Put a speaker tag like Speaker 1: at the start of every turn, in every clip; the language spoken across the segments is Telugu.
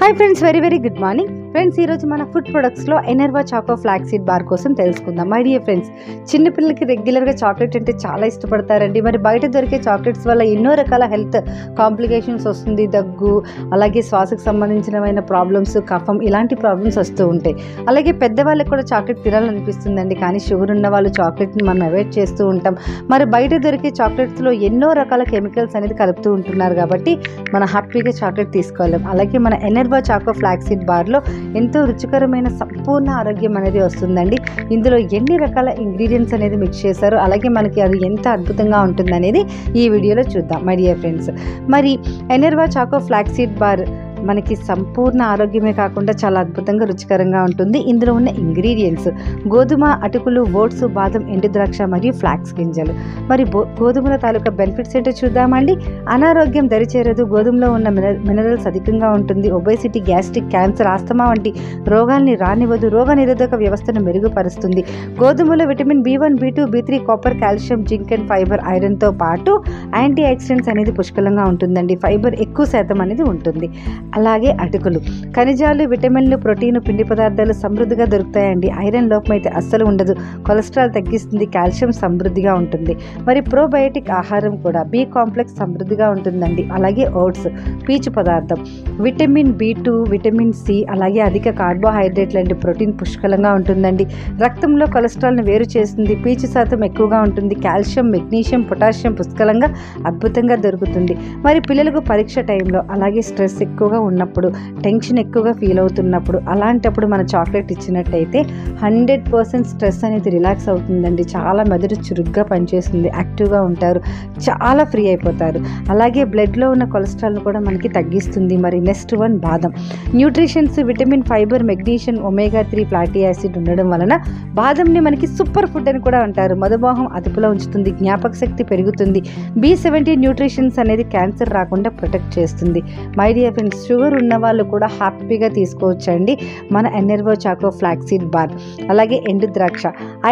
Speaker 1: Hi friends, very good morning friends. ఈరోజు మన ఫుడ్ ప్రొడక్ట్స్లో ఎనర్వా చాకో ఫ్లాక్స్ సీడ్ బార్ కోసం తెలుసుకుందాం. మై డియర్ ఫ్రెండ్స్, చిన్నపిల్లలకి రెగ్యులర్గా చాక్లెట్ అంటే చాలా ఇష్టపడతారండి. మరి బయట దొరికే చాక్లెట్స్ వల్ల ఎన్నో రకాల హెల్త్ కాంప్లికేషన్స్ వస్తుంది. దగ్గు, అలాగే శ్వాసకు సంబంధించినమైన ప్రాబ్లమ్స్, కఫం, ఇలాంటి ప్రాబ్లమ్స్ వస్తూ ఉంటాయి. అలాగే పెద్దవాళ్ళకి కూడా చాక్లెట్ తినాలనిపిస్తుందండి, కానీ షుగర్ ఉన్న వాళ్ళు చాక్లెట్ని మనం అవాయిడ్ చేస్తూ ఉంటాం. మరి బయట దొరికే చాక్లెట్స్లో ఎన్నో రకాల కెమికల్స్ అనేది కలుపుతూ ఉంటున్నారు కాబట్టి మనం హ్యాపీగా చాక్లెట్ తీసుకోలేం. అలాగే మన ఎనర్వా చాకో ఫ్లాక్స్ సీడ్ బార్లో ఎంతో రుచికరమైన సంపూర్ణ ఆరోగ్యం అనేది వస్తుందండి. ఇందులో ఎన్ని రకాల ఇంగ్రీడియంట్స్ అనేది మిక్స్ చేశారో, అలాగే మనకి అది ఎంత అద్భుతంగా ఉంటుందనేది ఈ వీడియోలో చూద్దాం మై డియర్ ఫ్రెండ్స్. మరి ఎనర్వా చాకో ఫ్లాక్స్ సీడ్ బార్ మనకి సంపూర్ణ ఆరోగ్యమే కాకుండా చాలా అద్భుతంగా రుచికరంగా ఉంటుంది. ఇందులో ఉన్న ఇంగ్రీడియంట్స్ గోధుమ, అటుకులు, ఓట్స్, బాదం, ఎండు ద్రాక్ష మరియు ఫ్లాక్స్ గింజలు. మరి గోధుమల తాలూకా బెనిఫిట్స్ ఏంటో చూద్దామండి. అనారోగ్యం దరిచేరదు, గోధుమలో ఉన్న మినరల్స్ అధికంగా ఉంటుంది. ఒబేసిటీ, గ్యాస్ట్రిక్, క్యాన్సర్, ఆస్తమా వంటి రోగాల్ని రానివ్వదు. రోగ నిరోధక వ్యవస్థను మెరుగుపరుస్తుంది. గోధుమలో vitamin B1, B2, B3, copper, calcium, zinc and fibre, ఐరన్తో పాటు యాంటీ ఆక్సిడెంట్స్ అనేది పుష్కలంగా ఉంటుందండి. ఫైబర్ ఎక్కువ శాతం అనేది ఉంటుంది. అలాగే అటుకులు ఖనిజాలు, విటమిన్లు, ప్రోటీన్, పిండి పదార్థాలు సమృద్ధిగా దొరుకుతాయండి. ఐరన్ లోపం అయితే అస్సలు ఉండదు. కొలెస్ట్రాల్ తగ్గిస్తుంది. కాల్షియం సమృద్ధిగా ఉంటుంది. మరి ప్రోబయోటిక్ ఆహారం కూడా బి కాంప్లెక్స్ సమృద్ధిగా ఉంటుందండి. అలాగే ఓట్స్ పీచు పదార్థం, విటమిన్ B2, విటమిన్ C, అలాగే అధిక కార్బోహైడ్రేట్ లాంటి ప్రోటీన్ పుష్కలంగా ఉంటుందండి. రక్తంలో కొలెస్ట్రాల్ని వేరు చేస్తుంది. పీచు శాతం ఎక్కువగా ఉంటుంది. కాల్షియం, మెగ్నీషియం, పొటాషియం పుష్కలంగా అద్భుతంగా దొరుకుతుంది. మరి పిల్లలకు పరీక్ష టైంలో, అలాగే స్ట్రెస్ ఎక్కువగా ఉన్నప్పుడు, టెన్షన్ ఎక్కువగా ఫీల్ అవుతున్నప్పుడు, అలాంటప్పుడు మన చాక్లెట్ ఇచ్చినట్టయితే 100% స్ట్రెస్ అనేది రిలాక్స్ అవుతుందండి. చాలా మెదడు చురుగ్గా పనిచేస్తుంది. యాక్టివ్గా ఉంటారు, చాలా ఫ్రీ అయిపోతారు. అలాగే బ్లడ్లో ఉన్న కొలెస్ట్రాల్ను కూడా మనకి తగ్గిస్తుంది. మరి నెక్స్ట్ వన్ బాదం. Nutritions, vitamin, fibre, magnesium, omega 3 fatty acid ఉండడం వలన బాదంని మనకి సూపర్ ఫుడ్ అని కూడా అంటారు. మధుమేహం అదుపులో ఉంచుతుంది. జ్ఞాపక శక్తి పెరుగుతుంది. B17 న్యూట్రిషన్స్ అనేది క్యాన్సర్ రాకుండా ప్రొటెక్ట్ చేస్తుంది. మై డియర్ ఫ్రెండ్స్, షుగర్ ఉన్న వాళ్ళు కూడా హ్యాపీగా తీసుకోవచ్చండి మన ఎనర్వా చాకో ఫ్లాక్స్ సీడ్ బార్. అలాగే ఎండు ద్రాక్ష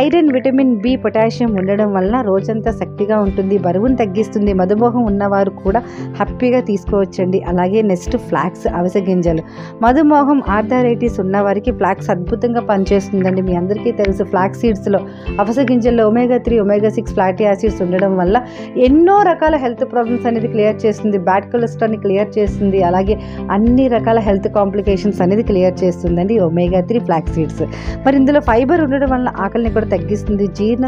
Speaker 1: ఐరన్, విటమిన్ B, పొటాషియం ఉండడం వలన రోజంతా శక్తిగా ఉంటుంది. బరువును తగ్గిస్తుంది. మధుమేహం ఉన్నవారు కూడా హ్యాపీగా తీసుకోవచ్చండి. అలాగే నెక్స్ట్ ఫ్లాక్స్ అవిసె గింజలు. మధుమేహం, ఆర్థరైటిస్ ఉన్నవారికి ఫ్లాక్స్ అద్భుతంగా పనిచేస్తుందండి. మీ అందరికీ తెలుసు, ఫ్లాక్స్ సీడ్స్లో అవిసె గింజల్లో ఒమేగా 3, ఒమేగా 6 ఫ్లాటీ యాసిడ్స్ ఉండడం వల్ల ఎన్నో రకాల హెల్త్ ప్రాబ్లమ్స్ అనేది క్లియర్ చేస్తుంది. బ్యాడ్ కొలెస్ట్రాల్ని క్లియర్ చేస్తుంది. అలాగే అన్ని రకాల హెల్త్ కాంప్లికేషన్స్ అనేది క్లియర్ చేస్తుందండి ఒమేగా 3 ఫ్లాక్స్ సీడ్స్. మరి ఇందులో ఫైబర్ ఉండడం వల్ల ఆకలిని కూడా తగ్గిస్తుంది. జీర్ణ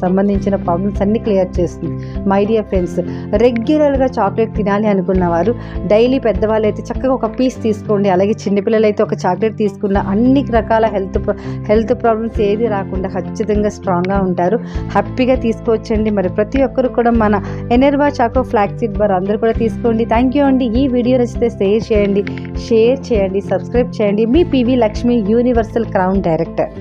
Speaker 1: సంబంధించిన ప్రాబ్లమ్స్ అన్ని క్లియర్ చేస్తుంది. మై డియర్ ఫ్రెండ్స్, రెగ్యులర్గా చాక్లెట్ తినాలి అనుకున్న వారు డైలీ, పెద్దవాళ్ళు అయితే చక్కగా ఒక పీస్ తీసుకోండి. అలాగే చిన్నపిల్లలు అయితే ఒక చాక్లెట్ తీసుకున్న అన్ని రకాల హెల్త్ ప్రాబ్లమ్స్ ఏది రాకుండా ఖచ్చితంగా స్ట్రాంగ్గా ఉంటారు. హ్యాపీగా తీసుకోవచ్చండి. మరి ప్రతి ఒక్కరు కూడా మన ఎనర్వా చాకో ఫ్లాక్స్ సీడ్ బార్ అందరూ కూడా తీసుకోండి. థ్యాంక్ యూ అండి. ఈ వీడియో నచ్చితే షేర్ చేయండి, సబ్స్క్రైబ్ చేయండి. మీ PV Lakshmi, universal crown director.